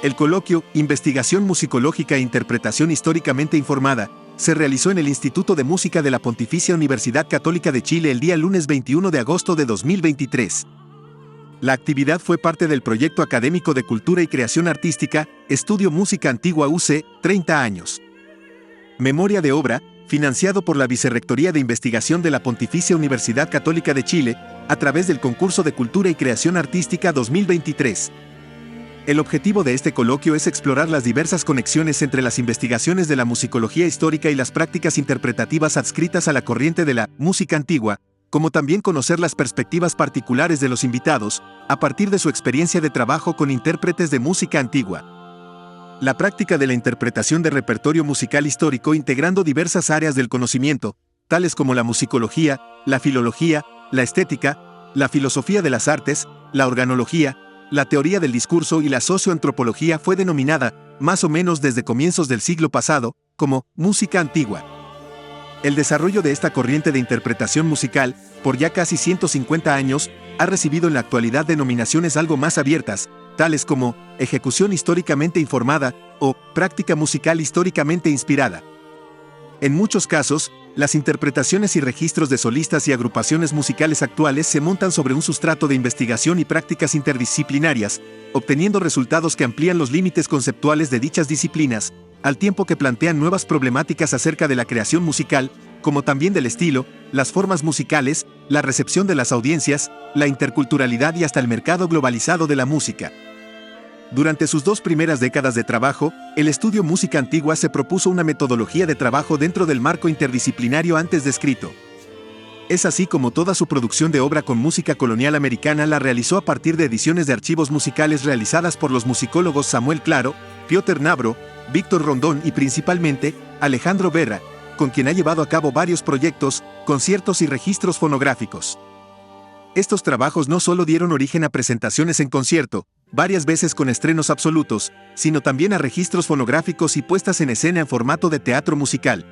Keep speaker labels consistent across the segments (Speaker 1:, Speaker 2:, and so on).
Speaker 1: El coloquio, Investigación Musicológica e Interpretación Históricamente Informada, se realizó en el Instituto de Música de la Pontificia Universidad Católica de Chile el día lunes 21 de agosto de 2023. La actividad fue parte del proyecto académico de Cultura y Creación Artística, Estudio Música Antigua UC, 30 años. Memoria de obra, financiado por la Vicerrectoría de Investigación de la Pontificia Universidad Católica de Chile, a través del Concurso de Cultura y Creación Artística 2023. El objetivo de este coloquio es explorar las diversas conexiones entre las investigaciones de la musicología histórica y las prácticas interpretativas adscritas a la corriente de la música antigua, como también conocer las perspectivas particulares de los invitados, a partir de su experiencia de trabajo con intérpretes de música antigua. La práctica de la interpretación de repertorio musical histórico integrando diversas áreas del conocimiento, tales como la musicología, la filología, la estética, la filosofía de las artes, la organología, la teoría del discurso y la socioantropología fue denominada, más o menos desde comienzos del siglo pasado, como música antigua. El desarrollo de esta corriente de interpretación musical, por ya casi 150 años, ha recibido en la actualidad denominaciones algo más abiertas, tales como ejecución históricamente informada o práctica musical históricamente inspirada. En muchos casos, las interpretaciones y registros de solistas y agrupaciones musicales actuales se montan sobre un sustrato de investigación y prácticas interdisciplinarias, obteniendo resultados que amplían los límites conceptuales de dichas disciplinas, al tiempo que plantean nuevas problemáticas acerca de la creación musical, como también del estilo, las formas musicales, la recepción de las audiencias, la interculturalidad y hasta el mercado globalizado de la música. Durante sus 2 primeras décadas de trabajo, el estudio Música Antigua se propuso una metodología de trabajo dentro del marco interdisciplinario antes descrito. Es así como toda su producción de obra con música colonial americana la realizó a partir de ediciones de archivos musicales realizadas por los musicólogos Samuel Claro, Piotr Nabro, Víctor Rondón y principalmente Alejandro Berra, con quien ha llevado a cabo varios proyectos, conciertos y registros fonográficos. Estos trabajos no solo dieron origen a presentaciones en concierto, varias veces con estrenos absolutos, sino también a registros fonográficos y puestas en escena en formato de teatro musical.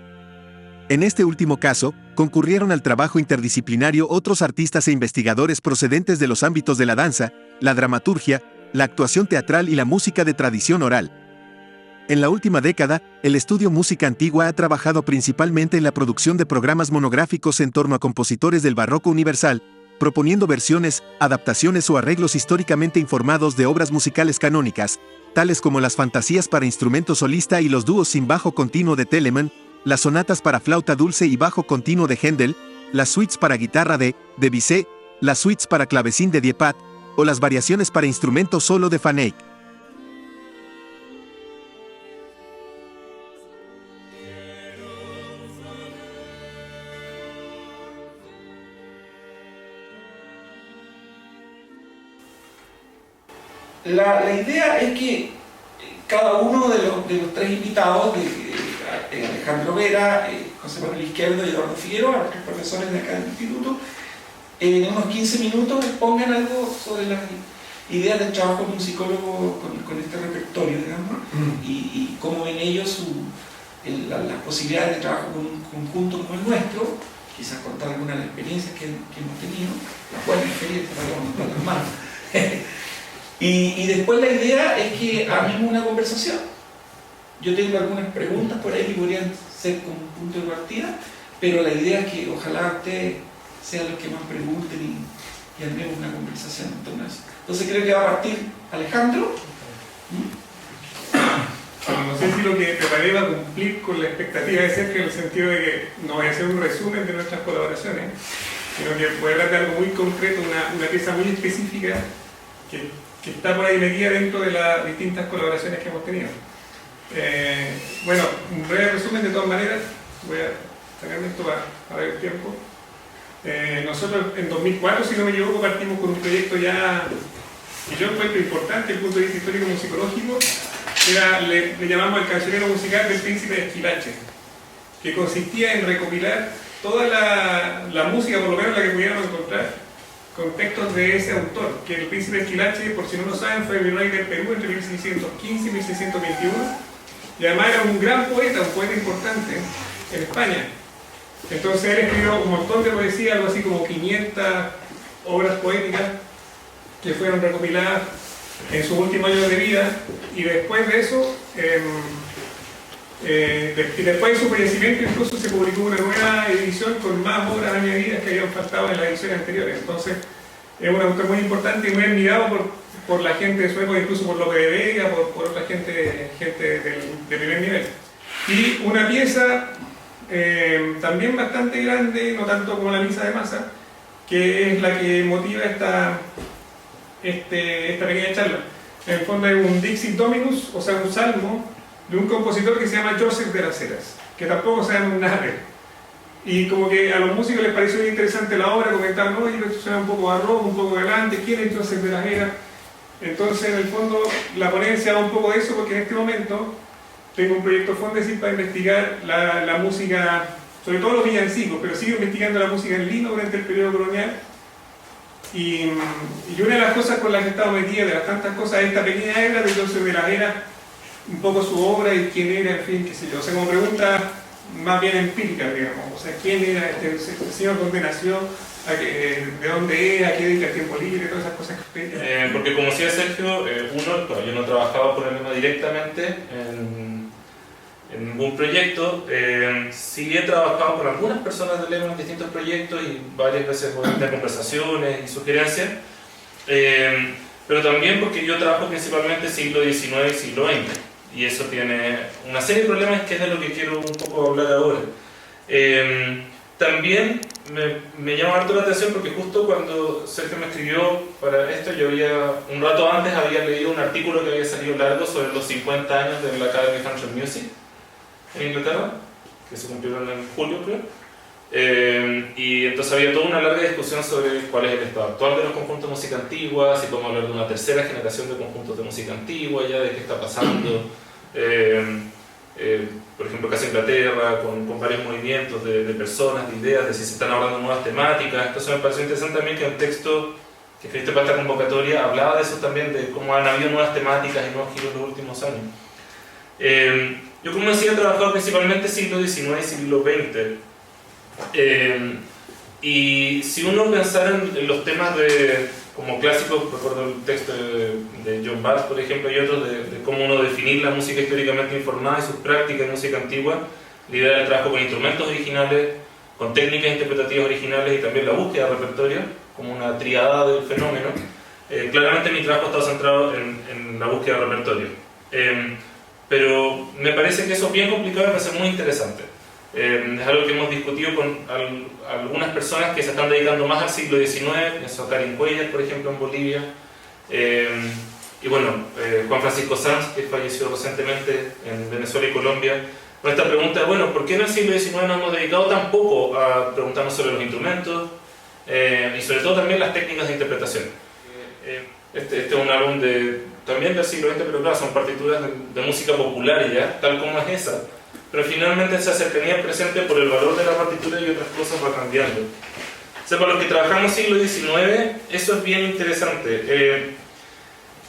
Speaker 1: En este último caso, concurrieron al trabajo interdisciplinario otros artistas e investigadores procedentes de los ámbitos de la danza, la dramaturgia, la actuación teatral y la música de tradición oral. En la última década, el estudio Música Antigua ha trabajado principalmente en la producción de programas monográficos en torno a compositores del barroco universal, proponiendo versiones, adaptaciones o arreglos históricamente informados de obras musicales canónicas, tales como las fantasías para instrumento solista y los dúos sin bajo continuo de Telemann, las sonatas para flauta dulce y bajo continuo de Händel, las suites para guitarra de Bizet, las suites para clavecín de Diepat, o las variaciones para instrumento solo de Van Eyck.
Speaker 2: La idea es que cada uno de los 3 invitados, Alejandro Vera, José Manuel Izquierdo y Eduardo Figueroa, los 3 profesores de acá del instituto, en unos 15 minutos expongan algo sobre las ideas del trabajo musicólogo con este repertorio, digamos, y cómo ven ellos las posibilidades de trabajo con un conjunto como el nuestro, quizás contar algunas de las experiencias que hemos tenido, las buenas experiencias para las manos. Y después la idea es que armemos una conversación. Yo tengo algunas preguntas por ahí que podrían ser como un punto de partida, pero la idea es que ojalá ustedes sean los que más pregunten y armemos una conversación en torno a eso. Entonces creo que va a partir Alejandro.
Speaker 3: No sé si lo que preparé va a cumplir con la expectativa de Sergio, en el sentido de que no voy a hacer un resumen de nuestras colaboraciones, sino que voy a hablar de algo muy concreto, una pieza muy específica que está por ahí metida dentro de las distintas colaboraciones que hemos tenido. Bueno, un breve resumen de todas maneras, voy a sacarme esto para ver el tiempo. Nosotros en 2004, si no me equivoco, partimos con un proyecto ya que yo encuentro importante desde el punto de vista histórico-musicológico, que le llamamos el cancionero musical del Príncipe de Esquilache, que consistía en recopilar toda la música, por lo menos la que pudiéramos encontrar, con textos de ese autor, que el Príncipe de Esquilache, por si no lo saben, fue virrey del Perú entre 1615 y 1621, y además era un gran poeta, un poeta importante en España. Entonces él escribió un montón de poesía, algo así como 500 obras poéticas que fueron recopiladas en sus últimos años de vida, y después de eso, y después de su fallecimiento incluso se publicó una nueva edición con más obras añadidas que habían faltado en las ediciones anteriores. Entonces es un autor muy importante y muy admirado por la gente de su época, incluso por Lope de Vega, por otra gente de primer nivel. Y una pieza también bastante grande, no tanto como la Misa de Masa, que es la que motiva esta pequeña charla. En el fondo es un Dixit Dominus, o sea, un salmo de un compositor que se llama Joseph de las Heras, que tampoco sabemos nada de él. Y como que a los músicos les pareció muy interesante la obra, comentaban, no, esto suena un poco barroco, un poco galante, ¿quién es Joseph de las Heras? Entonces, en el fondo, la ponencia da un poco de eso, porque en este momento tengo un proyecto Fondesit para investigar la música, sobre todo los villancicos, pero sigo investigando la música en Lima durante el periodo colonial. Y una de las cosas con las que he estado metida, de las tantas cosas, es esta pequeña hebra de Joseph de las Heras, un poco su obra y quién era, en fin, qué sé yo. O sea, como pregunta más bien empírica, digamos. O sea, quién era este señor donde nació, de dónde era, a qué dedica el tiempo libre, todas esas cosas que usted...
Speaker 4: Porque como decía Sergio, yo no trabajaba por el Lema directamente en ningún proyecto. Sí he trabajado con algunas personas del Lema en distintos proyectos y varias veces por conversaciones y sugerencias. Pero también porque yo trabajo principalmente siglo XIX y siglo XX. Y eso tiene una serie de problemas que es de lo que quiero un poco hablar ahora. También me llama harto la atención porque justo cuando Sergio me escribió para esto, yo un rato antes había leído un artículo que había salido largo sobre los 50 años de la Academy of Country Music en Inglaterra, que se cumplieron en julio, creo. Y entonces había toda una larga discusión sobre cuál es el estado actual de los conjuntos de música antigua, si podemos hablar de una tercera generación de conjuntos de música antigua, ya de qué está pasando. Por ejemplo, Casa Inglaterra, con varios movimientos de personas, de ideas, de si se están abordando nuevas temáticas. Entonces me pareció interesante también que un texto que escribiste para esta convocatoria hablaba de eso también, de cómo han habido nuevas temáticas y nuevos giros en los últimos años. Yo, como decía, he trabajado principalmente siglo XIX y siglo XX. Y si uno pensara en los temas como clásicos, recuerdo el texto de John Barth, por ejemplo, y otros, de cómo uno definir la música históricamente informada y sus prácticas de música antigua, la idea del trabajo con instrumentos originales, con técnicas interpretativas originales y también la búsqueda de repertorio, como una triada del fenómeno. Claramente mi trabajo está centrado en la búsqueda de repertorio. Pero me parece que eso es bien complicado y me parece muy interesante. Es algo que hemos discutido con algunas personas que se están dedicando más al siglo XIX, pienso a Karin Cuellar, por ejemplo, en Bolivia, y bueno, Juan Francisco Sanz, que falleció recientemente en Venezuela y Colombia, con esta pregunta, bueno, ¿por qué en el siglo XIX nos hemos dedicado tan poco a preguntarnos sobre los instrumentos y sobre todo también las técnicas de interpretación? Este es un álbum también del siglo XX, pero claro, son partituras de música popular ya, tal como es esa. Pero finalmente esa cercanía presente por el valor de la partitura y otras cosas va cambiando. O sea, para los que trabajamos siglo XIX, eso es bien interesante.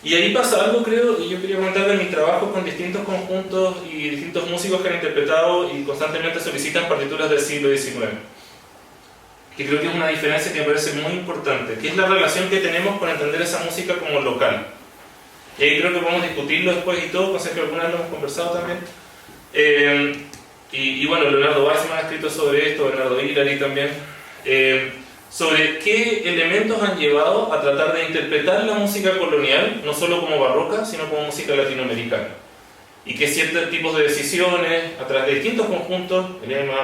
Speaker 4: Y ahí pasa algo, creo, y yo quería comentar de mi trabajo con distintos conjuntos y distintos músicos que han interpretado y constantemente solicitan partituras del siglo XIX. Que creo que es una diferencia que me parece muy importante, que es la relación que tenemos con entender esa música como local. Y ahí creo que podemos discutirlo después y todo, cosa que alguna vez lo hemos conversado también. Y bueno, Leonardo Bárcena ha escrito sobre esto, Bernardo Hillary también, sobre qué elementos han llevado a tratar de interpretar la música colonial, no solo como barroca, sino como música latinoamericana. Y que ciertos tipos de decisiones, a través de distintos conjuntos, tenemos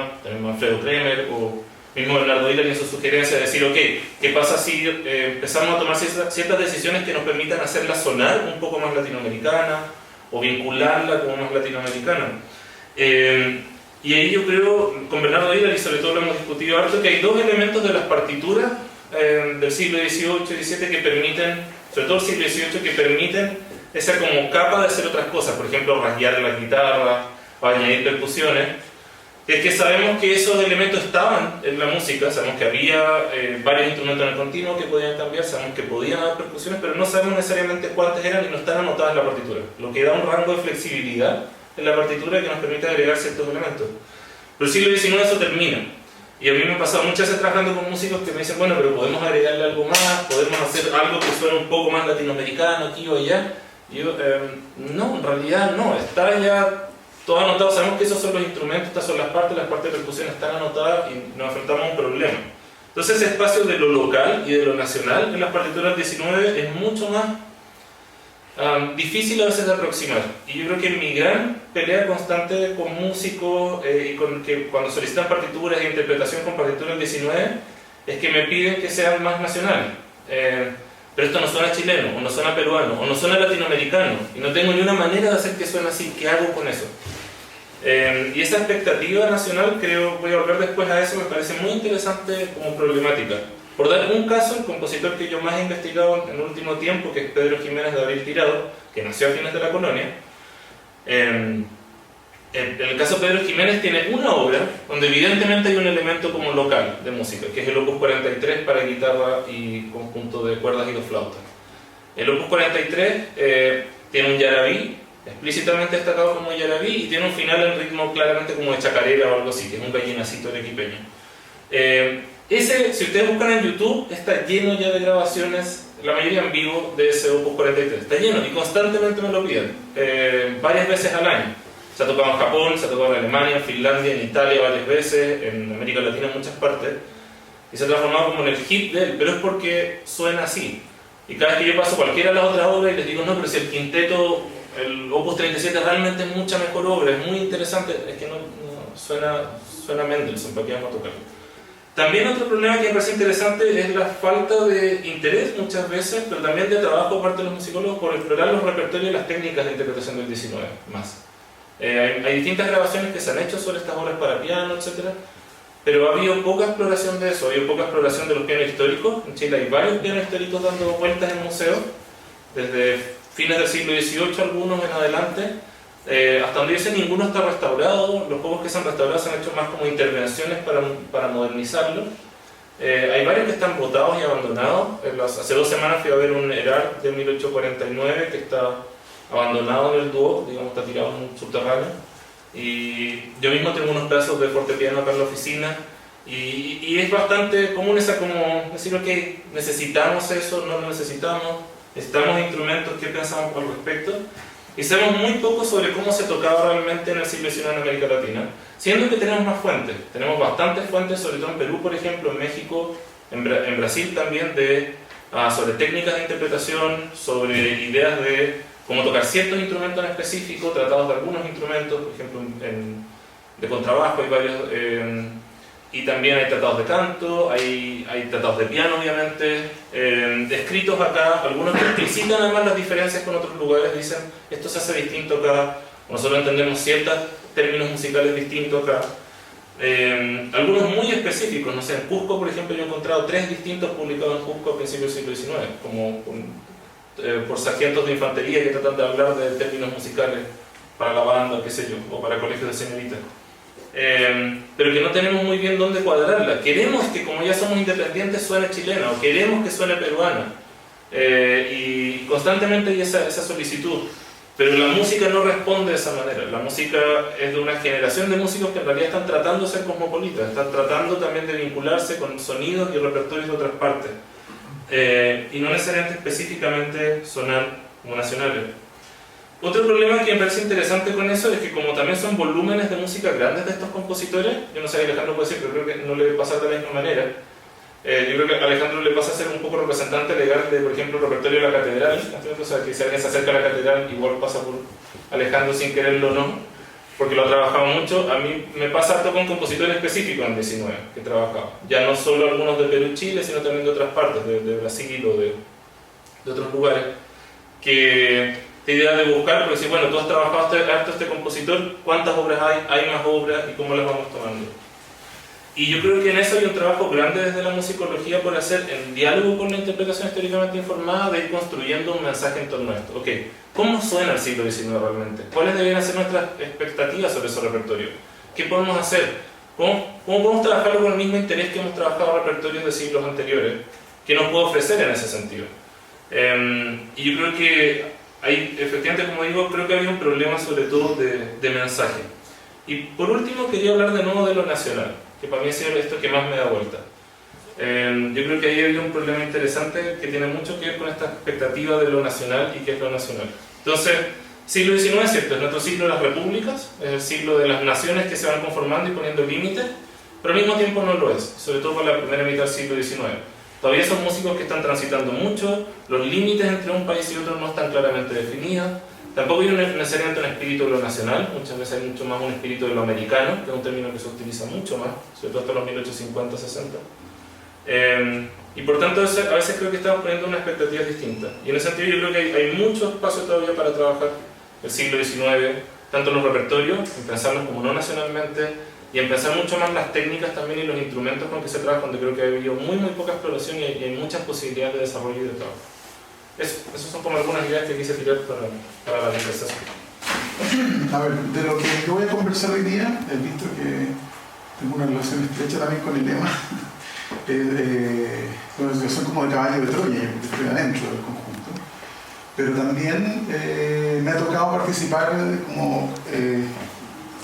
Speaker 4: Alfredo Kremer o mismo Bernardo Hillary en su sugerencia de decir, ok, ¿qué pasa si empezamos a tomar ciertas decisiones que nos permitan hacerla sonar un poco más latinoamericana o vincularla como más latinoamericana? Y ahí yo creo, con Bernardo Hillary, y sobre todo lo hemos discutido harto, que hay dos elementos de las partituras del siglo XVIII y XVII que permiten, sobre todo el siglo XVIII, que permiten esa como capa de hacer otras cosas, por ejemplo, rasguear la guitarra o añadir percusiones. Es que sabemos que esos elementos estaban en la música, sabemos que había varios instrumentos en el continuo que podían cambiar, sabemos que podían haber percusiones, pero no sabemos necesariamente cuántas eran y no están anotadas en la partitura, lo que da un rango de flexibilidad en la partitura que nos permite agregar ciertos elementos. Pero el siglo XIX eso termina. Y a mí me ha pasado muchas veces trabajando con músicos que me dicen, bueno, pero podemos agregarle algo más, podemos hacer algo que suene un poco más latinoamericano aquí o allá. Y yo, no, en realidad no, está ya todo anotado, sabemos que esos son los instrumentos, estas son las partes de percusión están anotadas y nos enfrentamos a un problema. Entonces ese espacio de lo local y de lo nacional en las partituras 19 es mucho más difícil a veces de aproximar. Y yo creo que mi gran pelea constante con músicos y con que cuando solicitan partituras e interpretación con partituras 19 es que me piden que sean más nacionales. Pero esto no suena chileno, o no suena peruano, o no suena latinoamericano, y no tengo ni una manera de hacer que suene así. ¿Qué hago con eso? Y esa expectativa nacional, creo, voy a volver después a eso, me parece muy interesante como problemática. Por dar un caso, el compositor que yo más he investigado en el último tiempo, que es Pedro Jiménez de Abril Tirado, que nació a fines de la colonia, en el caso de Pedro Jiménez tiene una obra donde evidentemente hay un elemento como local de música, que es el Opus 43 para guitarra y conjunto de cuerdas y dos flautas. El Opus 43 tiene un yarabí, explícitamente destacado como yarabí, y tiene un final en ritmo claramente como de chacarera o algo así, que es un gallinacito arequipeño. Si ustedes buscan en YouTube, está lleno ya de grabaciones, la mayoría en vivo, de ese Opus 43. Está lleno y constantemente me lo piden, varias veces al año. Se ha tocado en Japón, se ha tocado en Alemania, en Finlandia, en Italia varias veces, en América Latina en muchas partes, y se ha transformado como en el hit de él, pero es porque suena así. Y cada vez que yo paso cualquiera de las otras obras y les digo, no, pero si el quinteto, el Opus 37 realmente es mucha mejor obra, es muy interesante, es que no suena Mendelssohn, ¿para qué vamos a tocar? También otro problema que me parece interesante es la falta de interés muchas veces, pero también de trabajo por parte de los musicólogos por explorar los repertorios y las técnicas de interpretación del 19 más. Hay distintas grabaciones que se han hecho sobre estas obras para piano, etc. Pero ha habido poca exploración de eso, ha habido poca exploración de los pianos históricos. En Chile hay varios pianos históricos dando vueltas en museos, desde fines del siglo XVIII algunos en adelante. Hasta donde yo sé, ninguno está restaurado. Los pocos que se han restaurado se han hecho más como intervenciones para modernizarlo. Hay varios que están botados y abandonados. Hace 2 semanas fui a ver un Erard de 1849 que está abandonado en el Duoc, digamos, está tirado en un subterráneo. Y yo mismo tengo unos pedazos de fortepiano acá en la oficina. Y es bastante común esa como decir, ok, necesitamos eso, no lo necesitamos instrumentos, ¿qué pensamos al respecto? Y sabemos muy poco sobre cómo se tocaba realmente en el siglo XIX en América Latina, siendo que tenemos más fuentes. Tenemos bastantes fuentes, sobre todo en Perú, por ejemplo, en México, en Brasil también, sobre técnicas de interpretación, sobre ideas de cómo tocar ciertos instrumentos en específico, tratados de algunos instrumentos, por ejemplo, de contrabajo hay varios, y también hay tratados de canto, hay tratados de piano, obviamente, escritos acá, algunos que explicitan además las diferencias con otros lugares, dicen, esto se hace distinto acá, nosotros entendemos ciertos términos musicales distintos acá. Algunos muy específicos, no sé, en Cusco, por ejemplo, yo he encontrado 3 distintos publicados en Cusco a principios del siglo XIX, como por sargentos de infantería que tratan de hablar de términos musicales para la banda, qué sé yo, o para colegios de señoritas. Pero que no tenemos muy bien dónde cuadrarla. Queremos que, como ya somos independientes, suene chilena, o queremos que suene peruana, y constantemente hay esa solicitud, pero la música no responde de esa manera. La música es de una generación de músicos que en realidad están tratando de ser cosmopolitas, están tratando también de vincularse con sonidos y repertorios de otras partes, y no necesariamente específicamente sonar como nacionales. Otro problema que me parece interesante con eso es que como también son volúmenes de música grandes de estos compositores, yo no sé, Alejandro puede decir, pero creo que no le pasa de la misma manera. Yo creo que a Alejandro le pasa a ser un poco representante legal de, por ejemplo, el repertorio de la catedral. O sea, que si alguien se acerca a la catedral, igual pasa por Alejandro sin quererlo o no, porque lo ha trabajado mucho. A mí me pasa harto con compositores específicos en 19 que he trabajado. Ya no solo algunos de Perú y Chile, sino también de otras partes, de Brasil o de otros lugares, que la idea de buscar, porque si bueno, tú has trabajado harto este compositor, ¿cuántas obras hay más obras y cómo las vamos tomando? Y yo creo que en eso hay un trabajo grande desde la musicología por hacer en diálogo con la interpretación históricamente informada, de ir construyendo un mensaje en torno a esto. Ok, ¿cómo suena el siglo XIX realmente? ¿Cuáles deberían ser nuestras expectativas sobre ese repertorio? ¿Qué podemos hacer? ¿Cómo podemos trabajarlo con el mismo interés que hemos trabajado repertorios de siglos anteriores? ¿Qué nos puede ofrecer en ese sentido? Y yo creo que efectivamente, como digo, creo que había un problema sobre todo de mensaje. Y por último quería hablar de nuevo de lo nacional. que para mí ha sido esto que más me da vuelta. Yo creo que ahí había un problema interesante que tiene mucho que ver con esta expectativa de lo nacional y qué es lo nacional. Entonces, siglo XIX es cierto, es nuestro siglo de las repúblicas, es el siglo de las naciones que se van conformando y poniendo límites, pero al mismo tiempo no lo es, sobre todo por la primera mitad del siglo XIX. Todavía son músicos que están transitando mucho, los límites entre un país y otro no están claramente definidos, tampoco hay necesariamente un espíritu de lo nacional, muchas veces hay mucho más un espíritu de lo americano, que es un término que se utiliza mucho más, sobre todo hasta los 1850-60. Y por tanto, a veces creo que estamos poniendo unas expectativas distintas. Y en ese sentido yo creo que hay mucho espacio todavía para trabajar el siglo XIX, tanto en los repertorios, en pensarlos como no nacionalmente, y en pensar mucho más las técnicas también y los instrumentos con que se trabaja, donde creo que ha habido muy poca exploración y hay muchas posibilidades de desarrollo y de trabajo. Esas son como algunas ideas que quise tirar para la conversación.
Speaker 5: A ver, de lo que yo voy a conversar hoy día, he visto que tengo una relación estrecha también con el lema. Yo soy como de caballo de Troya, yo estoy adentro del conjunto, pero también me ha tocado participar como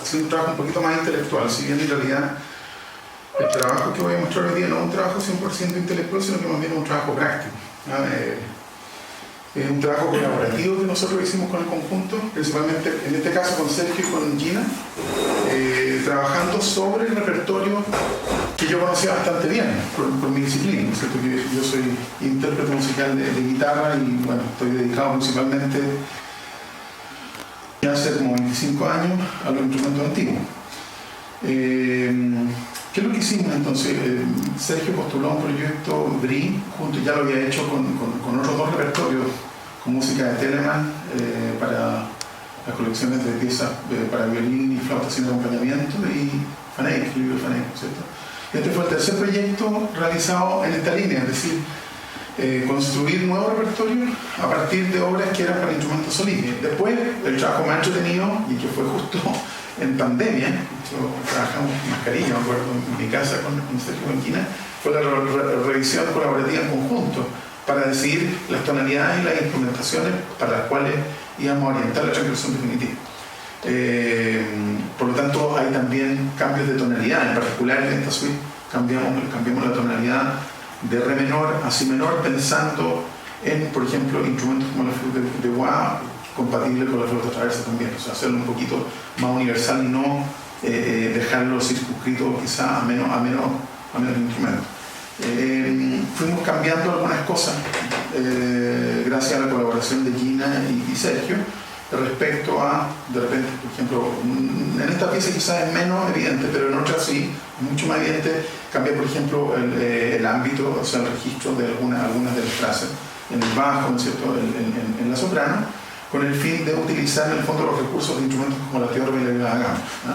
Speaker 5: haciendo un trabajo un poquito más intelectual, si bien en realidad el trabajo que voy a mostrar hoy día no es un trabajo 100% intelectual, sino que más bien es un trabajo práctico, ¿no? Es un trabajo colaborativo que nosotros hicimos con el conjunto, principalmente en este caso con Sergio y con Gina, trabajando sobre el repertorio que yo conocía bastante bien por mi disciplina, ¿no es cierto? Que yo soy intérprete musical de guitarra y bueno, estoy dedicado principalmente hace como 25 años a los instrumentos antiguos. ¿Qué es lo que hicimos entonces? Sergio postuló un proyecto BRI, junto, ya lo había hecho con otros dos repertorios, con música de Telemann para las colecciones de piezas para violín y flauta sin acompañamiento, y Faneik, el libro Faneik, ¿cierto? Este fue el tercer proyecto realizado en esta línea, es decir, construir nuevos repertorios a partir de obras que eran para instrumentos solistas. Después, el trabajo más entretenido, y que fue justo en pandemia, trabajamos con mascarilla, me acuerdo, en mi casa con Sergio Benquina, fue la revisión colaborativa en conjunto para decidir las tonalidades y las instrumentaciones para las cuales íbamos a orientar la transcripción definitiva. Por lo tanto, hay también cambios de tonalidad, en particular en esta suite cambiamos la tonalidad de re menor a si menor, pensando en, por ejemplo, instrumentos como la flauta de wah, compatible con la flauta traversa también, o sea, hacerlo un poquito más universal y no dejarlo circunscrito quizá a menos instrumentos. Fuimos cambiando algunas cosas gracias a la colaboración de Gina y Sergio respecto a, de repente, por ejemplo, en esta pieza quizás es menos evidente, pero en otras sí, es mucho más evidente, cambiar por ejemplo el ámbito, o sea, el registro de algunas de las frases, en el bajo, ¿no es cierto?, en la soprano, con el fin de utilizar en el fondo los recursos de instrumentos como la teorba y la gama, ¿no?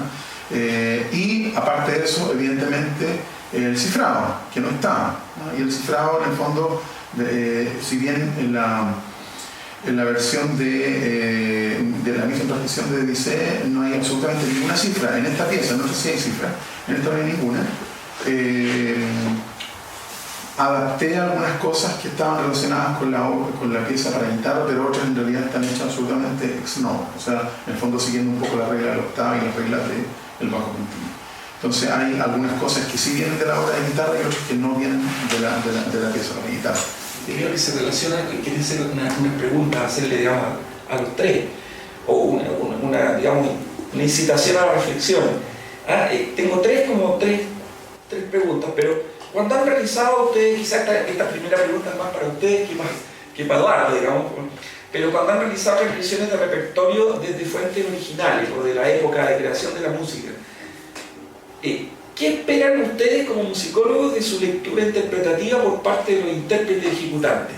Speaker 5: Y aparte de eso, evidentemente, el cifrado, que no estaba, ¿no? Y el cifrado en el fondo, si bien en la versión de la misma transmisión de Dice no hay absolutamente ninguna cifra en esta pieza, no sé si hay cifra, en esta no hay ninguna. Adapté algunas cosas que estaban relacionadas con la pieza para guitarra, pero otras en realidad están hechas absolutamente ex novo, o sea, en el fondo siguiendo un poco la regla de la octava y las reglas del bajo continuo. Entonces hay algunas cosas que sí vienen de la obra de guitarra y otras que no vienen de la pieza para guitarra.
Speaker 2: Yo creo que se relaciona, quiere hacer una pregunta, hacerle, digamos, a los tres, o una incitación a la reflexión. Tengo tres preguntas, pero cuando han realizado ustedes, quizás esta primera pregunta es más para ustedes que para Eduardo, digamos, pero cuando han realizado reflexiones de repertorio desde fuentes originales o de la época de creación de la música, ¿qué esperan ustedes como musicólogos de su lectura interpretativa por parte de los intérpretes ejecutantes?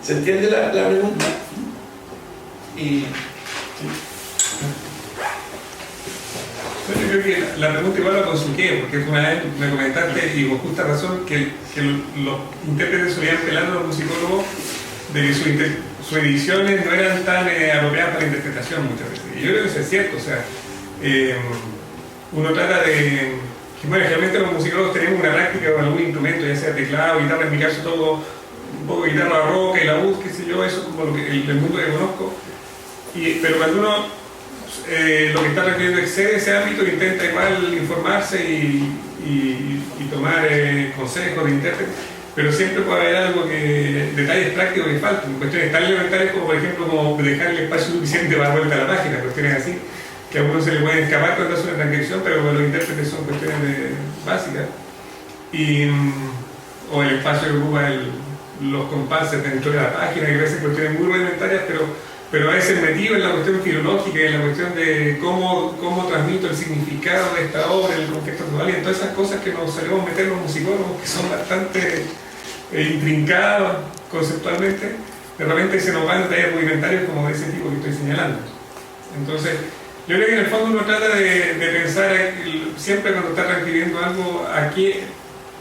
Speaker 2: ¿Se entiende la pregunta?
Speaker 3: Yo creo que la pregunta igual la consulté, porque una vez me comentaste, y con justa razón, que los intérpretes solían pelar a los musicólogos de que sus ediciones no eran tan apropiadas para la interpretación muchas veces. Y yo creo que eso es cierto, o sea, uno trata de... Bueno, generalmente los musicólogos tenemos una práctica con algún instrumento, ya sea teclado, guitarra, en mi caso todo, un poco de guitarra barroca y la voz, qué sé yo, eso es como el mundo que conozco. Pero cuando uno lo que está requiriendo excede ese ámbito, intenta igual informarse y tomar consejos de intérprete, pero siempre puede haber algo detalles prácticos que faltan, cuestiones tan elementales como por ejemplo como dejar el espacio suficiente para dar vuelta a la página, cuestiones así, que a uno se le puede escapar cuando hace una transcripción, pero para los intérpretes son cuestiones básicas. O el espacio que ocupa los compases dentro de la página, que a veces cuestiones muy rudimentarias, pero a veces metido en la cuestión filológica, en la cuestión de cómo transmito el significado de esta obra, en el contexto total, y en todas esas cosas que nos solemos meter los musicólogos, que son bastante intrincadas conceptualmente, de repente se nos van detalles rudimentarios como de ese tipo que estoy señalando. Entonces, yo creo que en el fondo uno trata de pensar siempre cuando está transcribiendo algo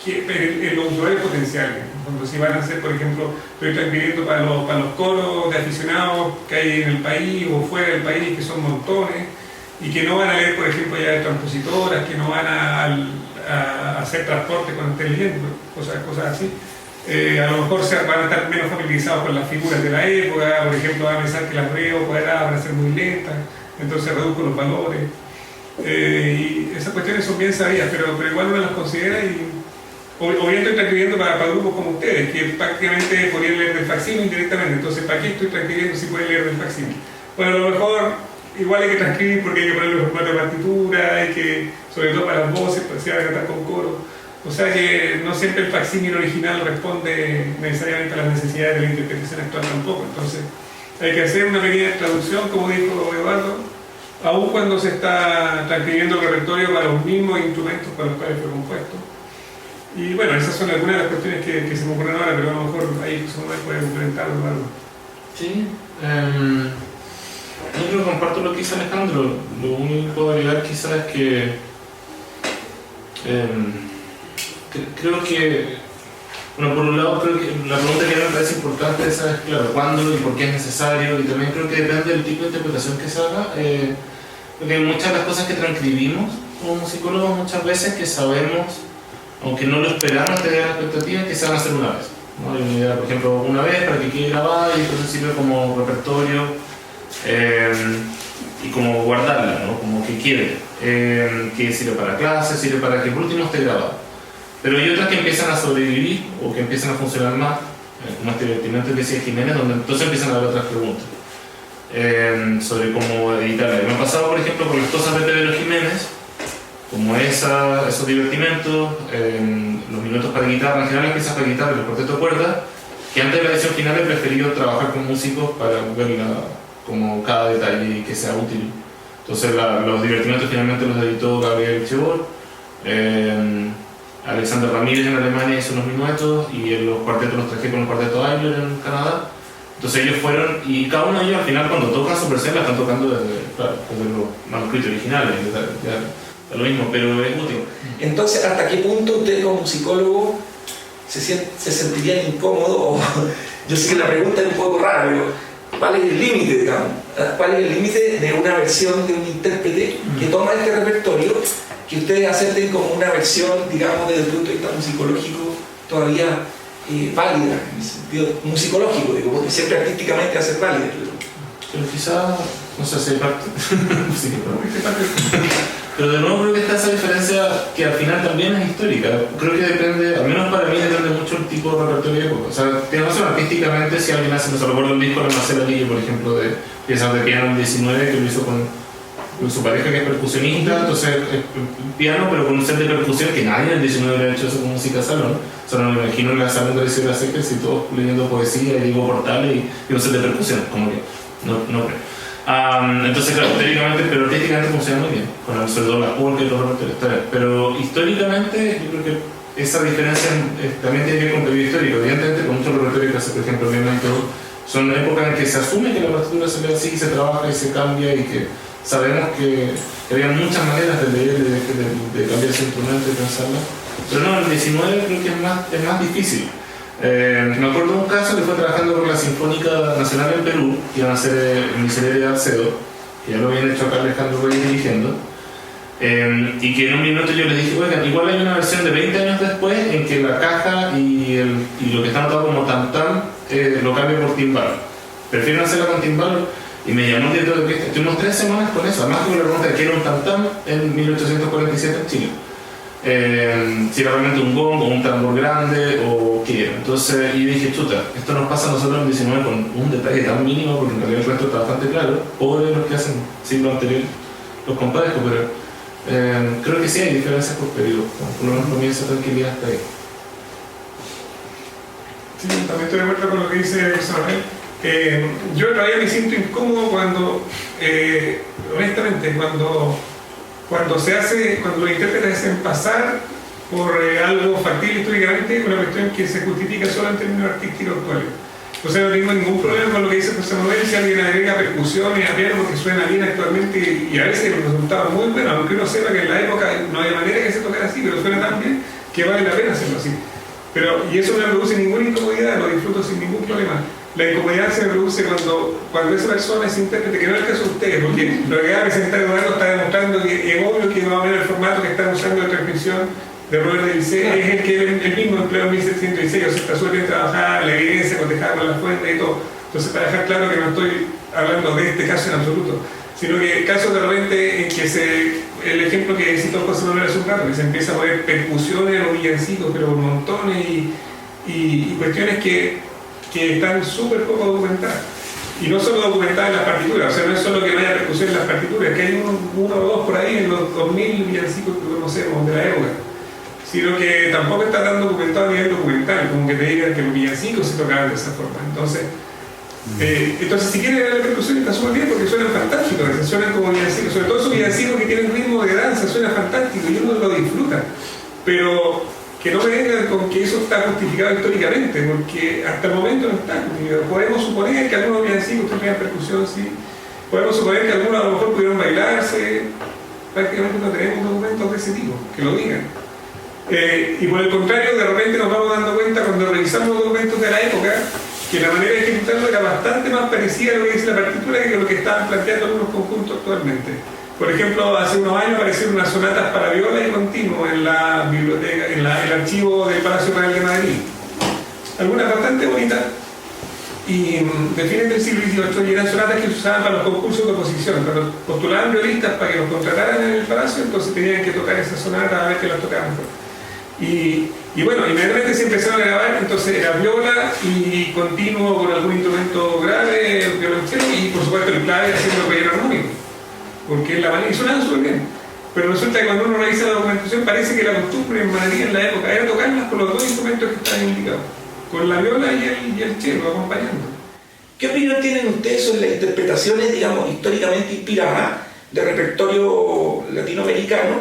Speaker 3: en los usuarios potenciales. Cuando si van a hacer, por ejemplo, estoy transcribiendo para los coros de aficionados que hay en el país o fuera del país, que son montones, y que no van a leer, por ejemplo, ya de transpositoras, que no van a hacer transporte cuando estén leyendo, cosas así. A lo mejor van a estar menos familiarizados con las figuras de la época, por ejemplo, van a pensar que las veo cuadradas van a ser muy lentas, entonces reduzco los valores. Y esas cuestiones son bien sabidas, pero igual uno las considera o bien estoy transcribiendo para grupos como ustedes, que prácticamente podrían leer del facsímil indirectamente, entonces ¿para qué estoy transcribiendo si pueden leer del facsímil? Bueno, a lo mejor igual hay que transcribir porque hay que ponerle un formato de partitura, hay que, sobre todo para las voces, pues se va a cantar con coro. O sea que no siempre el facsímil original responde necesariamente a las necesidades de la interpretación actual tampoco, entonces hay que hacer una pequeña traducción, como dijo Eduardo, aun cuando se está transcribiendo el repertorio para los mismos instrumentos para los cuales fue compuesto. Y bueno, esas son algunas de las cuestiones que se me ocurren ahora, pero a lo mejor ahí José Manuel puede complementarlo o algo.
Speaker 4: Sí, yo creo que comparto lo que dice Alejandro. Lo único que puedo agregar quizás es que creo que, bueno, por un lado creo que la pregunta que me parece importante es, claro, cuándo y por qué es necesario, y también creo que depende del tipo de interpretación que se haga, porque muchas de las cosas que transcribimos como musicólogos muchas veces que sabemos, aunque no lo esperamos, tener la expectativa que se van a hacer una vez, ¿no? Hay una idea, por ejemplo, una vez para que quede grabada y entonces sirve como repertorio y como guardarla, ¿no? Como que quede, que sirve para clases, sirve para que por último esté grabada. Pero hay otras que empiezan a sobrevivir o que empiezan a funcionar más, como este divertimento que decía Jiménez, donde entonces empiezan a haber otras preguntas sobre cómo editarla. Me ha pasado, por ejemplo, con las cosas de Pedro Jiménez, como esos divertimentos, los minutos para guitarra, en general las piezas para guitarra y los cuartetos de cuerdas, que antes de la edición final he preferido trabajar con músicos para ver como cada detalle y que sea útil. Entonces los divertimentos finalmente los editó Gabriel Chebor, Alexander Ramírez en Alemania hizo unos minuetos y los cuartetos los traje con el cuarteto Ayler en Canadá. Entonces ellos fueron, y cada uno de ellos al final cuando tocan su versión la están tocando desde los manuscritos originales, ya lo mismo, pero es útil.
Speaker 2: Entonces, ¿hasta qué punto ustedes como musicólogos se sentirían incómodos? Yo sé que la pregunta es un poco rara, pero ¿cuál es el límite, digamos? ¿Cuál es el límite de una versión de un intérprete que toma este repertorio, que ustedes acepten como una versión, digamos, desde el punto de vista musicológico todavía válida, en el sentido musicológico, digo, porque siempre artísticamente va a ser válida?
Speaker 4: Pero quizá, no sé si hay parte. Sí, pero de nuevo creo que está esa diferencia que al final también es histórica. Creo que depende, al menos para mí depende mucho el tipo de repertorio de época. O sea, tiene razón, artísticamente si alguien hace, no se recuerdo el disco de Marcela Lille, por ejemplo, de piezas de piano en 19, que lo hizo con su pareja que es percusionista, entonces es piano pero con un set de percusión que nadie en el 19 le ha hecho eso con música salón. O sea, no me imagino en la salón de Lección de las Secres y todos leyendo poesía y digo portales y un set de percusión, como que no creo. Entonces, claro, teóricamente, pero artísticamente funciona muy bien, con sobre todo las polcas y los repertorios. Pero históricamente, yo creo que esa diferencia también tiene que ver con el periodo histórico. Evidentemente, con muchos repertorios que hace, por ejemplo, Viena y todo, son épocas en que se asume que la partitura se ve así, y se trabaja y se cambia, y que sabemos que había muchas maneras de leer, de cambiar ese instrumento y pensarla. Pero no, en el 19 creo que es más difícil. Me acuerdo de un caso que fue trabajando con la Sinfónica Nacional en Perú, que iban a hacer el Miserere de Alcedo, que ya lo habían hecho acá Alejandro Reyes dirigiendo, y que en un minuto yo les dije, oigan, igual hay una versión de 20 años después en que la caja y lo que está anotado como tam-tam lo cambia por timbal. Prefieren hacerla con timbal, Y me llamó el director de orquesta, estuvimos 3 semanas con eso, además que me pregunta qué era un tam-tam en 1847 en Chile. Si era realmente un gong o un tambor grande o qué era. Entonces, y dije, chuta, esto nos pasa a nosotros en el 19 con un detalle tan mínimo, porque en realidad el resto está bastante claro, pobre los que hacen siglo anterior, los compadezco, pero creo que sí hay diferencias por periodo, por lo menos comienza tranquilidad hasta ahí.
Speaker 3: Sí, también estoy de acuerdo con lo que dice Samuel. Yo todavía me siento incómodo cuando, honestamente, cuando los intérpretes hacen pasar por algo factible históricamente una cuestión que se justifica solo en términos artísticos actuales. O sea, no tengo ningún problema con lo que dice José Manuel, si alguien agrega percusiones a piano porque suena bien actualmente y a veces los resultados muy buenos, aunque uno sepa que en la época no había manera que se tocara así, pero suena tan bien que vale la pena hacerlo así. Y eso no me produce ninguna incomodidad, lo disfruto sin ningún problema. La incomodidad se me produce cuando esa persona, ese intérprete, que no es el caso de ustedes, porque lo que va a presentar Eduardo está demostrando que es obvio que va a ver el formato que están usando de transmisión de Robert de Vicé, es el que el mismo empleó en 1716, o sea, está súper bien trabajada, la evidencia, cotejada con las fuentes y todo. Entonces, para dejar claro que no estoy hablando de este caso en absoluto, sino que casos de repente en que el ejemplo que citó José Manuel hace un rato, que se empieza a poner percusiones en los villancicos, pero montones y cuestiones que están súper poco documentadas. Y no solo documentadas en las partituras, o sea, no es solo que no haya percusión en las partituras, que hay uno o dos por ahí en los 2000 villancicos que conocemos de la época, sino que tampoco está tan documentado a nivel documental, como que te digan que los villancicos se tocaban de esa forma. Entonces si quieren ver la percusión está súper bien porque suenan fantásticos, suenan como villancicos, sobre todo esos villancicos que tienen ritmo de danza, suena fantástico y uno lo disfruta. Pero que no me vengan con que eso está justificado históricamente, porque hasta el momento no está justificado. Podemos suponer que algunos villancicos tendrían percusión, sí. Podemos suponer que algunos a lo mejor pudieron bailarse. Prácticamente no tenemos documentos de ese tipo que lo digan. Y por el contrario, de repente nos vamos dando cuenta cuando revisamos los documentos de la época que la manera de ejecutarlo era bastante más parecida a lo que dice la partitura que lo que estaban planteando algunos conjuntos actualmente. Por ejemplo, hace unos años aparecieron unas sonatas para viola y continuo en la biblioteca, en el archivo del Palacio Real de Madrid. Algunas bastante bonitas y de fines del siglo XVIII, y eran sonatas que se usaban para los concursos de oposición. Cuando postulaban violistas para que los contrataran en el Palacio, entonces tenían que tocar esas sonatas a ver que las tocaban. Y bueno, inmediatamente se empezaron a grabar, entonces era viola y continuo con algún instrumento grave, violonchelo y por supuesto el clave haciendo el relleno armónico, porque es la manera, y sonaban súper bien. Pero resulta que cuando uno revisa la documentación parece que la costumbre en Madrid en la época era tocarlas con los dos instrumentos que estaban indicados, con la viola y el cello acompañando.
Speaker 2: ¿Qué opinión tienen ustedes sobre las interpretaciones, digamos, históricamente inspiradas de repertorio latinoamericano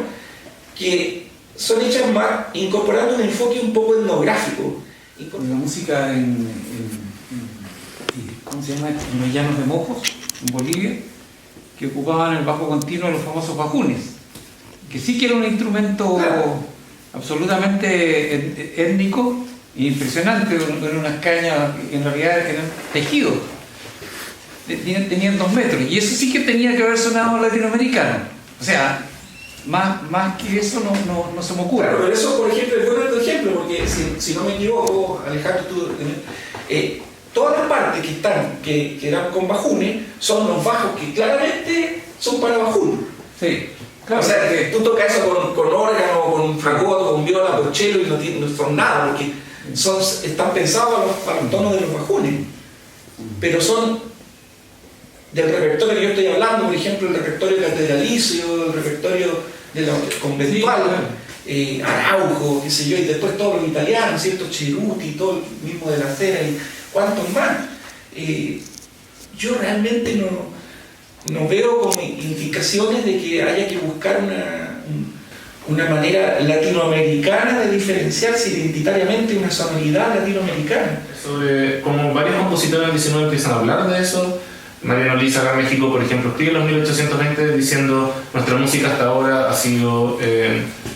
Speaker 2: que son hechas más incorporando un enfoque un poco etnográfico?
Speaker 6: La música ¿cómo se llama? En los llanos de Mojos, en Bolivia, que ocupaban el bajo continuo de los famosos bajunes, que sí que era un instrumento absolutamente étnico e impresionante, en unas cañas, en realidad eran tejidos, tenían 2 metros, y eso sí que tenía que haber sonado latinoamericano. O sea, más que eso no se me ocurre.
Speaker 2: Claro, pero eso, por ejemplo, es buen ejemplo, porque si no me equivoco, Alejandro, tú, todas las partes que están, que eran con bajunes, son los bajos que claramente son para bajunes.
Speaker 6: Sí, claro.
Speaker 2: O sea, que tú tocas eso con órgano, con fagoto, con viola, con cello y no son nada, porque están pensados para los tonos de los bajunes. Pero son del repertorio que yo estoy hablando, por ejemplo, el repertorio catedralicio, el repertorio de la conventual, Araujo, qué sé yo, y después todos los italianos, ¿cierto? Ceruti, todo el mismo de la Cera y cuántos más. Yo realmente no veo como indicaciones de que haya que buscar una manera latinoamericana de diferenciarse identitariamente una sonoridad latinoamericana.
Speaker 4: Como varios compositores del 19 empiezan a hablar de eso. Mariano Liza acá en México, por ejemplo, escribe en los 1820 diciendo: nuestra música hasta ahora ha sido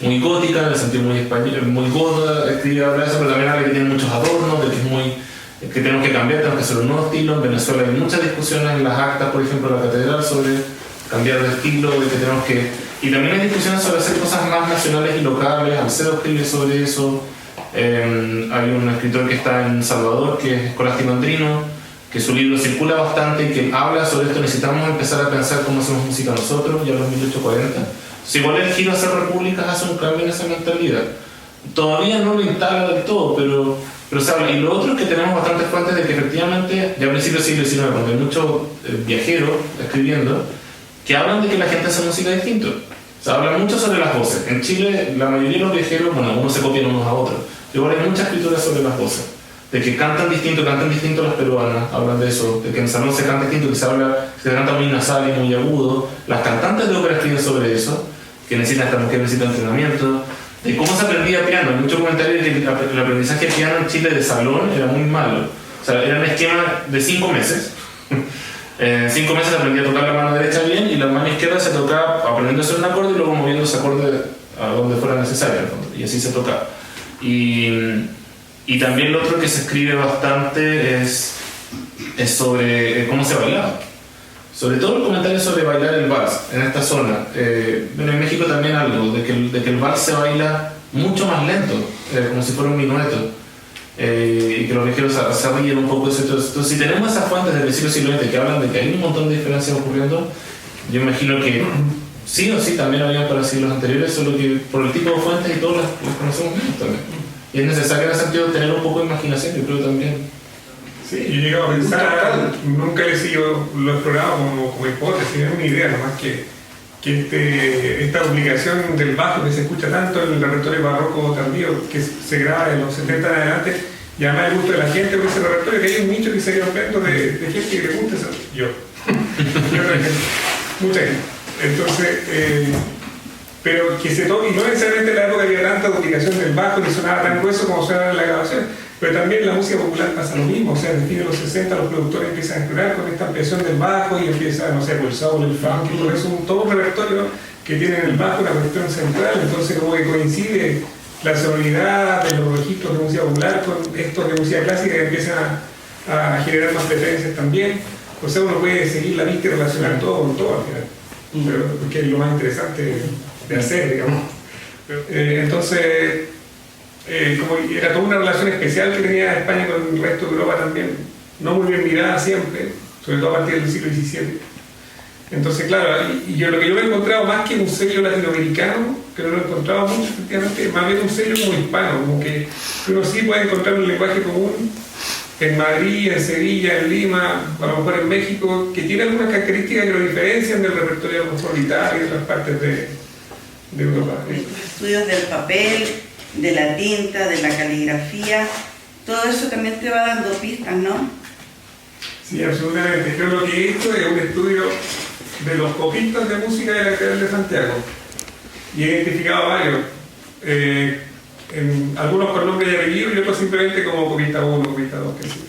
Speaker 4: muy gótica, en el sentido muy español, muy goda, escribe habla de eso, pero también habla que tiene muchos adornos, de que tenemos que cambiar, tenemos que hacer un nuevo estilo. En Venezuela hay muchas discusiones en las actas, por ejemplo, de la catedral, sobre cambiar de estilo, de que tenemos que... Y también hay discusiones sobre hacer cosas más nacionales y locales. Alcedo escribe sobre eso. Hay un escritor que está en Salvador, que es Escolástico Andrino, que su libro circula bastante y que habla sobre esto. Necesitamos empezar a pensar cómo hacemos música nosotros, ya en los 1840. Si igual el giro a hacer repúblicas hace un cambio en esa mentalidad. Todavía no lo instala del todo, pero se habla. Y lo otro es que tenemos bastantes fuentes de que efectivamente, ya a principios del siglo XIX, cuando hay muchos viajeros escribiendo, que hablan de que la gente hace música distinto. Se habla mucho sobre las voces. En Chile, la mayoría de los viajeros, bueno, unos se copian unos a otros. Pero igual hay mucha escritura sobre las voces. De que cantan distinto las peruanas, hablan de eso. De que en salón se canta distinto, que se canta muy nasal y muy agudo. Las cantantes de ópera escriben sobre eso, que esta mujer necesita entrenamiento. De cómo se aprendía piano. Hay muchos comentarios de que el aprendizaje de piano en Chile de salón era muy malo. O sea, era un esquema de 5 meses. En 5 meses aprendía a tocar la mano derecha bien y la mano izquierda se tocaba aprendiendo a hacer un acorde y luego moviendo ese acorde a donde fuera necesario. Y así se tocaba. Y también lo otro que se escribe bastante es sobre cómo se bailaba. Sobre todo el comentario sobre bailar el vals en esta zona. Bueno, en México también algo, de que el vals se baila mucho más lento, como si fuera un minueto. Y que los viajeros se ríen un poco de eso. Entonces, si tenemos esas fuentes del siglo XX que hablan de que hay un montón de diferencias ocurriendo, yo imagino que sí o sí también habían para siglos anteriores, solo que por el tipo de fuentes y todas las conocemos menos también. Y es necesario en ese sentido tener un poco de imaginación, yo creo también.
Speaker 3: Sí, yo he llegado a pensar, nunca lo he sido, lo he explorado como hipótesis, es una idea nomás que esta obligación del bajo que se escucha tanto en el repertorio barroco tardío, que se graba en los 70 en adelante, llama el gusto de la gente por ese repertorio, que hay un nicho que se ha ido ampliando de gente que le gusta eso. Yo. Y otra gente. Mucha gente. Entonces, pero que se toque, y no necesariamente en la época había tanta duplicación del bajo, ni sonaba tan grueso como suena en la grabación. Pero también en la música popular pasa lo mismo, o sea, desde los 60 los productores empiezan a explorar con esta ampliación del bajo y empiezan, no sé, por el soul, el funk, y todo eso, todo un repertorio que tiene en el bajo una cuestión central, entonces como que coincide la sonoridad de los registros de música popular con estos de música clásica que empiezan a generar más preferencias también, o sea, uno puede seguir la vista y relacionar todo con todo al final, pero, porque es lo más interesante de hacer, digamos. Entonces, como era toda una relación especial que tenía España con el resto de Europa también, no muy bien mirada siempre, sobre todo a partir del siglo XVII. Entonces, claro, y yo lo que yo me he encontrado más que un sello latinoamericano, que no lo he encontrado mucho, efectivamente, más bien un sello como hispano, como que uno sí puede encontrar un lenguaje común en Madrid, en Sevilla, en Lima, a lo mejor en México, que tiene algunas características que lo diferencian del repertorio de Italia y otras partes de Europa.
Speaker 7: Estudios del papel, de la tinta, de la caligrafía, todo eso también te va dando pistas, ¿no?
Speaker 3: Sí, absolutamente. Yo lo que he hecho es un estudio de los copistas de música de la Catedral de Santiago y he identificado varios, algunos con nombre y apellido y otros simplemente como copista 1, copista 2, que sí.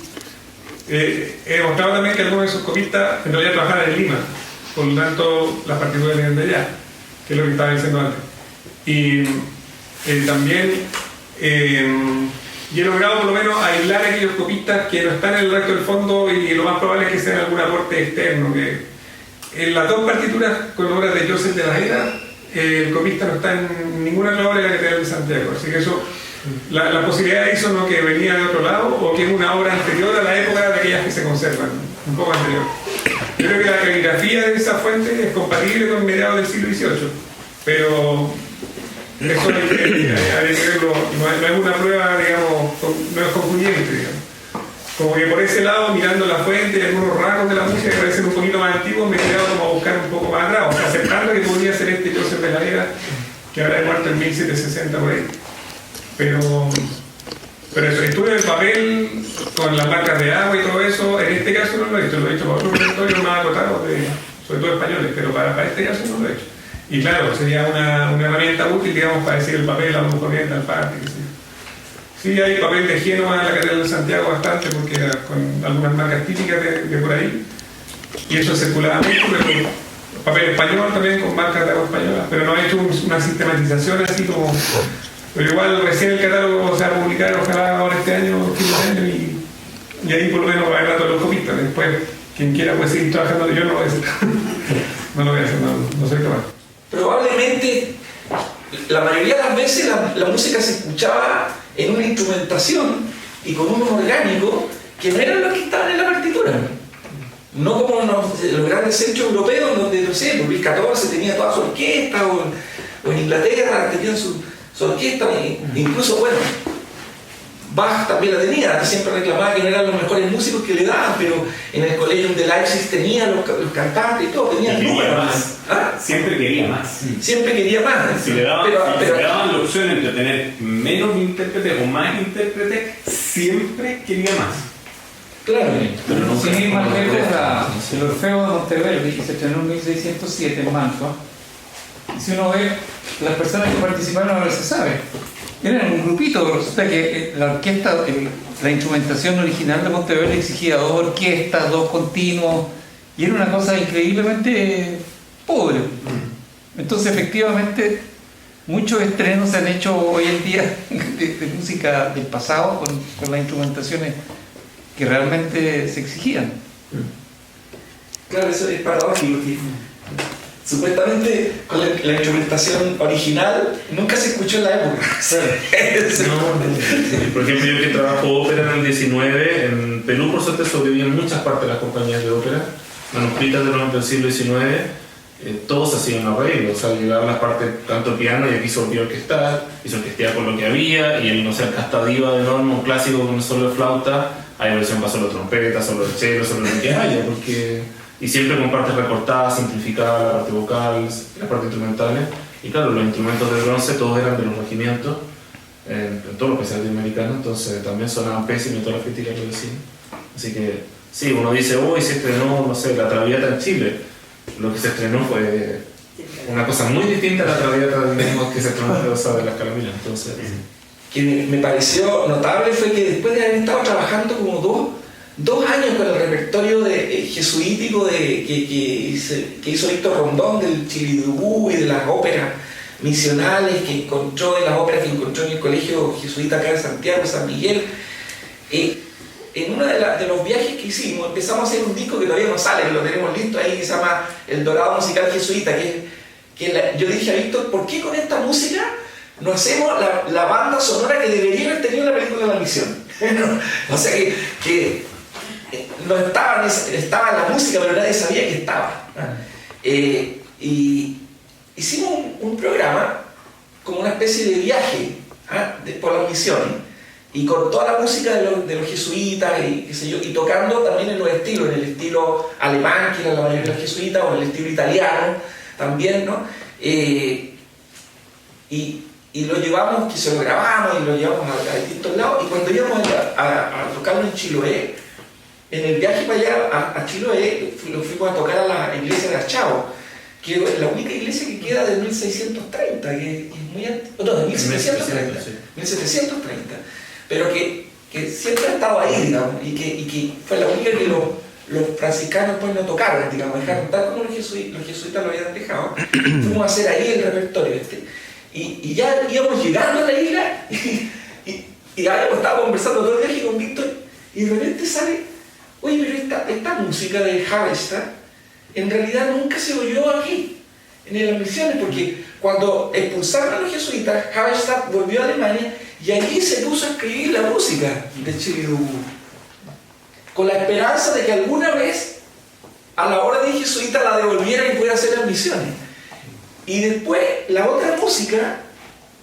Speaker 3: He demostrado también que algunos de esos copistas en realidad trabajaban en Lima, por lo tanto las partituras vienen de allá, que es lo que estaba diciendo antes. Y también y he logrado por lo menos aislar aquellos copistas que no están en el resto del fondo y lo más probable es que sean algún aporte externo. Que en las dos partituras con obras de Joseph de la Era, el copista no está en ninguna otra obra de la Catedral de Santiago. Así que eso, la posibilidad de eso no que venía de otro lado o que es una obra anterior a la época de aquellas que se conservan, un poco anterior. Yo creo que la caligrafía de esa fuente es compatible con mediados del siglo XVIII, pero eso hay que verlo, no es una prueba, digamos, no es concluyente, digamos. Como que por ese lado, mirando la fuente y algunos rasgos de la música que parecen un poquito más antiguos, me he quedado como a buscar un poco más atrás, o sea, aceptando que podría ser este Joseph de la Era, que habrá muerto en 1760 por ahí. Pero eso, estudio del papel con las marcas de agua y todo eso, en este caso no lo he hecho para otros repertorios más acotados, sobre todo españoles, pero para este caso no lo he hecho. Y claro, sería una herramienta útil, digamos, para decir el papel a lo mejor viene tal parte. Sí, hay papel de Génova en la Catedral de Santiago bastante, porque con algunas marcas típicas de por ahí. Y eso circulaba mucho, pero papel español también con marcas de agua española. Pero no ha hecho una sistematización así como... Pero igual recién el catálogo se va a publicar, ojalá ahora este año, y ahí por lo menos va a haber todos los copistas. Después, quien quiera puede seguir trabajando, yo no lo voy a hacer. No lo voy a hacer, no soy capaz.
Speaker 2: Probablemente la mayoría de las veces la música se escuchaba en una instrumentación y con un orgánico que no eran los que estaban en la partitura. No como los grandes centros europeos donde, no sé, Luis XIV tenía toda su orquesta, o en Inglaterra tenían su orquesta, incluso, bueno, Bach también la tenía, siempre reclamaba que no eran los mejores músicos que le daban, pero en el Collegium de Leipzig tenía los cantantes y todo, tenían números.
Speaker 8: Más.
Speaker 2: ¿Ah?
Speaker 8: Siempre quería más.
Speaker 2: Siempre quería más.
Speaker 8: Si le daban, le daban la opción entre tener menos intérpretes o más intérpretes, siempre quería más.
Speaker 2: Claro.
Speaker 6: Pero no sin ir más lejos, el Orfeo de Monteverdi, que se estrenó en 1607 en Mantua, y si uno ve las personas que participaron, ahora se sabe. Eran un grupito, pero resulta que la orquesta, la instrumentación original de Monteverdi exigía 2 orquestas, 2 continuos, y era una cosa increíblemente pobre. Entonces, efectivamente, muchos estrenos se han hecho hoy en día de música del pasado con las instrumentaciones que realmente se exigían.
Speaker 2: Claro, eso es paradójico. Supuestamente con la instrumentación original nunca se escuchó en la época.
Speaker 4: Por ejemplo, yo que trabajo ópera en el 19, en Perú por suerte sobreviven muchas partes de las compañías de ópera, manuscritas del siglo XIX, todos hacían arreglos, o sea, llegaban las partes canto piano y aquí se volvió a orquestar, y se orquesteaba con lo que había, y el, no sé, el Casta Diva de Norma, un clásico con un solo de flauta, hay versión para solo trompeta, solo de cello, solo de que haya, porque... y siempre con partes recortadas, simplificadas, la parte vocal, las partes instrumentales. Y claro, los instrumentos de bronce todos eran de los regimientos, en todos los países latinoamericanos, entonces también sonaban pésimos y todas las críticas lo decían. Así que, sí, uno dice, hoy se estrenó, no sé, La Traviata en Chile. Lo que se estrenó fue una cosa muy distinta a La Traviata, digamos, que se estrenó en Rosa de las Calaminas. Entonces,
Speaker 2: que me pareció notable fue que después de haber estado trabajando como dos años con el repertorio jesuítico que hizo Víctor Rondón del Chilidubú y de las óperas misionales que encontró, de las óperas que encontró en el colegio jesuita acá en Santiago, San Miguel, en uno de los viajes que hicimos empezamos a hacer un disco que todavía no sale, que lo tenemos listo ahí, que se llama El Dorado Musical Jesuita, yo le dije a Víctor, ¿por qué con esta música no hacemos la banda sonora que debería haber tenido la película de La Misión? O sea que no estaba la música, pero nadie sabía que estaba. Y hicimos un programa como una especie de viaje por las misiones, y con toda la música de los jesuitas y qué sé yo, y tocando también en los estilos, en el estilo alemán, que era la mayoría de los jesuitas, o en el estilo italiano también, ¿no? Y lo llevamos, que se lo grabamos y lo llevamos a distintos lados, y cuando íbamos a tocarlo en Chiloé, en el viaje para allá a Chiloé, lo fuimos a tocar a la iglesia de Achao, que es la única iglesia que queda de 1630, que es muy antigua, no, de 1730, 1730, pero que siempre ha estado ahí, digamos, y que fue la única que los franciscanos pues no tocaron, digamos, dejaron tal como los jesuitas lo habían dejado. Fuimos a hacer ahí el repertorio y ya íbamos llegando a la isla y habíamos estado conversando todo el viaje con Víctor, y de repente sale, oye, pero esta música de Halberstadt en realidad nunca se oyó aquí, en las misiones, porque cuando expulsaron a los jesuitas, Halberstadt volvió a Alemania y allí se puso a escribir la música de Chilidubú, con la esperanza de que alguna vez a la orden jesuita la devolvieran y pudiera hacer las misiones. Y después la otra música,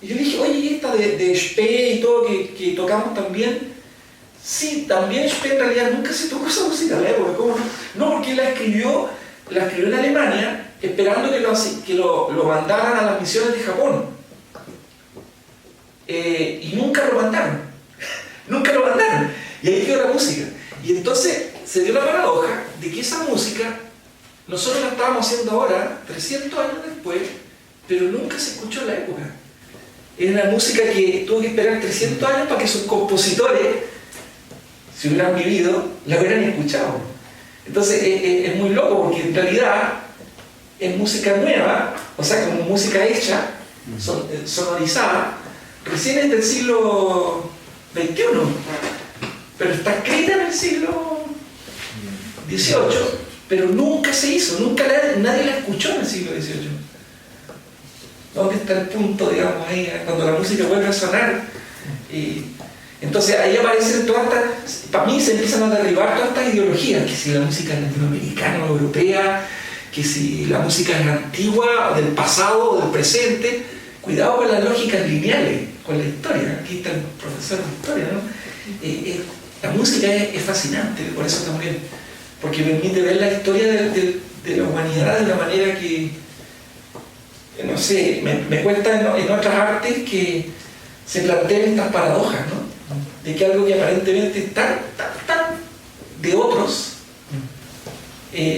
Speaker 2: yo le dije, oye, esta de Spee y todo que tocamos también, sí, también Spee en realidad nunca se tocó esa música en la época. ¿Cómo no? No, porque la escribió en Alemania esperando que lo mandaran a las misiones de Japón. Y nunca lo mandaron. Nunca lo mandaron. Y ahí quedó la música. Y entonces se dio la paradoja de que esa música nosotros la estábamos haciendo ahora, 300 años después, pero nunca se escuchó en la época. Era una música que tuvo que esperar 300 años para que sus compositores, si hubieran vivido, la hubieran escuchado. Entonces es muy loco, porque en realidad es música nueva, o sea, como música hecha, sonorizada, recién es del siglo XXI, pero está escrita en el siglo XVIII, pero nunca se hizo, nadie la escuchó en el siglo XVIII. ¿Dónde está el punto, digamos, ahí, cuando la música vuelve a sonar? Entonces ahí aparecen todas estas, para mí se empiezan a derribar todas estas ideologías, que si la música es latinoamericana o europea, que si la música es antigua, o del pasado o del presente. Cuidado con las lógicas lineales, con la historia. Aquí está el profesor de historia, ¿no? La música es fascinante, por eso también, porque permite ver la historia de la humanidad de una manera que, no sé, me cuesta en otras artes que se planteen estas paradojas, ¿no? De que algo que aparentemente es tan de otros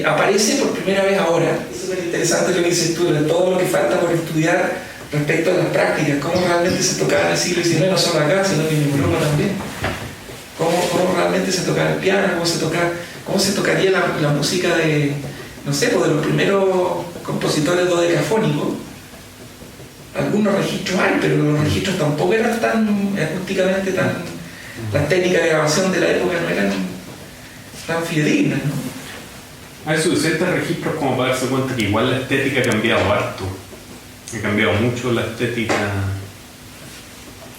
Speaker 2: aparece por primera vez ahora. Es súper interesante lo que dices tú, de todo lo que falta por estudiar respecto a las prácticas, cómo realmente se tocaba en el siglo XIX, no solo acá, sino que en Europa también. Cómo realmente se tocaba el piano, cómo se tocaría la música de, no sé, pues de los primeros compositores dodecafónicos. Algunos registros hay, pero los registros tampoco eran tan acústicamente las técnicas de grabación de la época no eran tan fidedignas, ¿no?
Speaker 8: Hay suficientes registros como para darse cuenta que igual la estética ha cambiado harto. Ha cambiado mucho la estética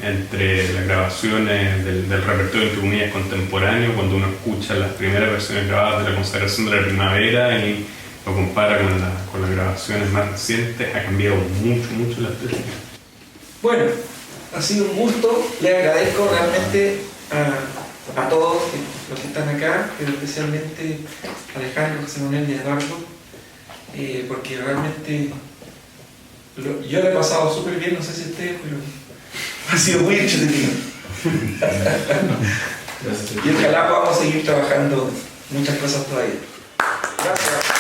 Speaker 8: entre las grabaciones del repertorio entre comillas contemporáneo, cuando uno escucha las primeras versiones grabadas de la consagración de la primavera y lo compara con las grabaciones más recientes, ha cambiado mucho la estética.
Speaker 2: Bueno, ha sido un gusto, le agradezco realmente a todos los que están acá, pero especialmente a Alejandro, José Manuel y Eduardo, porque realmente yo lo he pasado súper bien, no sé si ustedes, pero ha sido muy entretenido. Y ojalá podamos seguir trabajando muchas cosas todavía. Gracias.